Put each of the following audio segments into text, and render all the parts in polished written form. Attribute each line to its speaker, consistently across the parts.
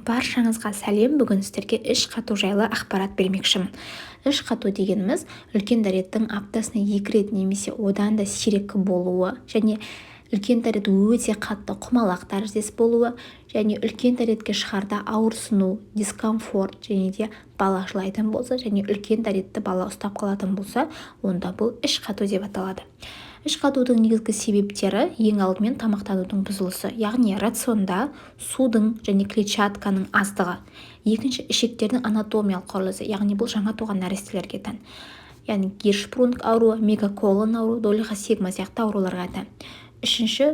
Speaker 1: Баршаңызға сәлем. Бүгін сіздерге іш қату жайлы ақпарат бермекшімін. Іш қату дегеніміз үлкен дәреттің аптасына 2 рет немесе одан да сирек болуы, және үлкен дәрет өте қатты құмалақ тәріздес болуы, және үлкен дәретке шығарда ауырсыну, дискомфорт, және де бала жылайтын болса, және үлкен дәретті бала ұстап қалатын болса, онда бұл іш қату деп аталады. Іш қатудың негізгі себептері ең алдымен тамақтанудың бұзылысы, яғни рационда судың және клетчатканың аздығы. Екінші, ішектердің анатомиялық құрылысы, яғни бұл жаңа туған нәрестелерге тән. Яғни Гиршпрунг ауруы, мегаколон ауруы, долиха сигма сияқты ауруларға тән. Үшінші,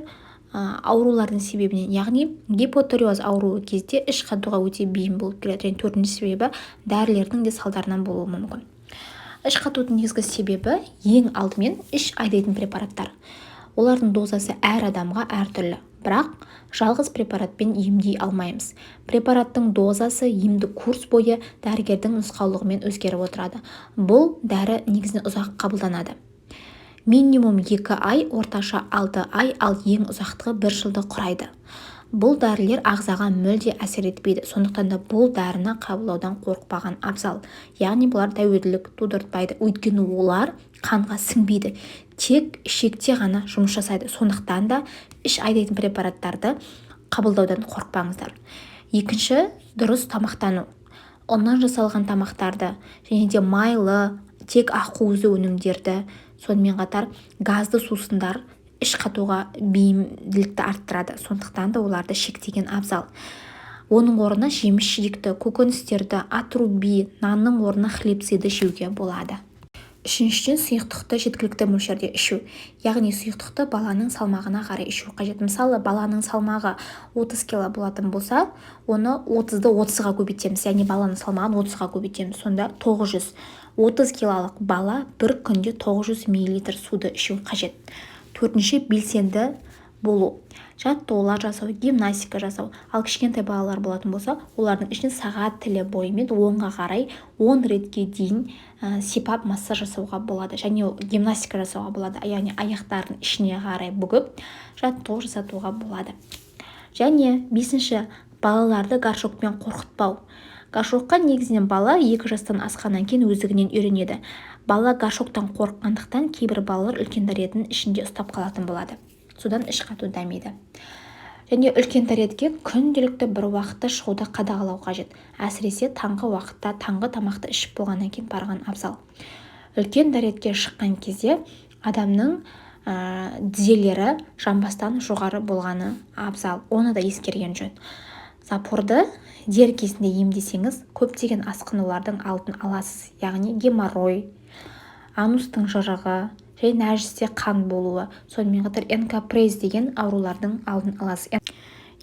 Speaker 1: аурулардың себебінен, яғни гипотиреоз ауруы кезде іш қатуға өте бейім болып келеді. Және төртінші себебі дәрілердің де салдарынан болуы мүмкін. Іш қатудың негізгі себебі ең алдымен іш айдайтын препараттар. Олардың дозасы әр адамға әртүрлі, бірақ жалғыз препаратпен емдей алмаймыз. Препараттың дозасы емдік курс бойы дәрігердің нұсқаулығымен өзгеріп отырады. Бұл дәрі негізінен ұзақ қабылданады. Минимум 2 ай, орташа 6 ай, ал ең ұзақтығы 1 жылды құрайды. Бұл дәрілер ағзаға мүлде әсер етпейді, сондықтан да бұл дәріні қабылдаудан қорықпаған абзал. Яғни бұлар тәуелділік тудыртпайды, өйткені олар қанға сіңбейді, тек ішекте ғана жұмыс жасайды. Сондықтан да іш айдайтын препараттарды қабылдаудан қорықпаңыздар. Екінші, дұрыс тамақтану. Ұннан жасалған тамақтарды, және де майлы, тек ақуызды өнімдерді, сонымен қатар газды сусындар іш қатуға бейімділікті арттырады. Сондықтан да оларды шектеген абзал. Оның орнына жеміс-жидекті, көкөністерді, атруби, нанның орнына хлебцейді жеуге болады. Үшіншіден, сұйықтықты жеткілікті мөлшерде ішу. Яғни сұйықтықты баланың салмағына қарай ішу қажет. Мысалы, баланың салмағы 30 кг болатын болса, оны 30-ды 30-ға көбейтеміз, яғни баланың салмағын 30-ға көбейтеміз. Сонда 900. 30 кг бала бір күнде 900 мл суды ішу қажет. Төртінші, белсенді болу. Жаттығулар жасау, гимнастика жасау. Ал кішкентай балалар болатын болса, олардың ішіне сағат тілі бойымен 10-ға қарай 10 ретке дейін сипап массаж жасауға болады. Және гимнастика жасауға болады. Яғни аяқтарын ішіне қарай бүгіп, жаттығу жасатуға болады. Және бесінші, балаларды горшокпен қорқытпау. Горшокқа негізінен бала 2 жастан асқаннан кейін өздігінен үйренеді. Бала горшоктан қорыққандықтан кейбір балалар үлкен дәреттің ішінде ұстап қалатын болады. Содан іш қату дамиды. Және үлкен дәретке күнделікті бір уақытта шығуды қадағалау қажет. Әсіресе таңғы уақытта таңғы тамақты ішіп болғаннан кейін барған абзал. Үлкен дәретке шыққан кезде адамның тізелері жамбастан жоғары болғаны абзал. Оны да ескерген жөн. Запорды дер кезінде емдесеңіз, көптеген асқынулардың алдын аласыз. Яғни геморрой, анустың жырығы, және нәжісте қан болуы, сонымен қатар энкопрез деген аурулардың алдын аласыз.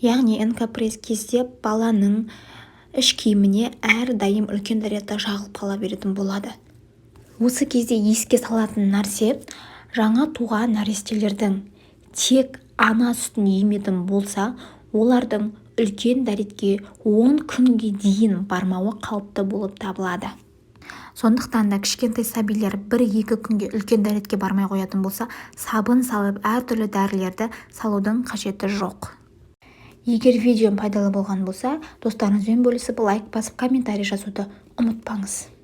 Speaker 1: Яғни энкопрез кезде баланың іш киіміне әрдайым үлкен дәретті жағылып қала беретін болады. Осы кезде еске салатын нәрсе, жаңа туған нәрестелердің тек ана сүтін еметін болса, олардың үлкен дәретке 10 күнге дейін бармауы қауіпті болып табылады. Сондықтан да кішкентай сәбилер 1-2 күнге үлкен дәретке бармай қоятын болса, сабын салып әртүрлі дәрілерді салудың қажеті жоқ. Егер видеом пайдалы болған болса, достарыңызбен бөлісіп, лайк басып, комментарий жазуды ұмытпаңыз.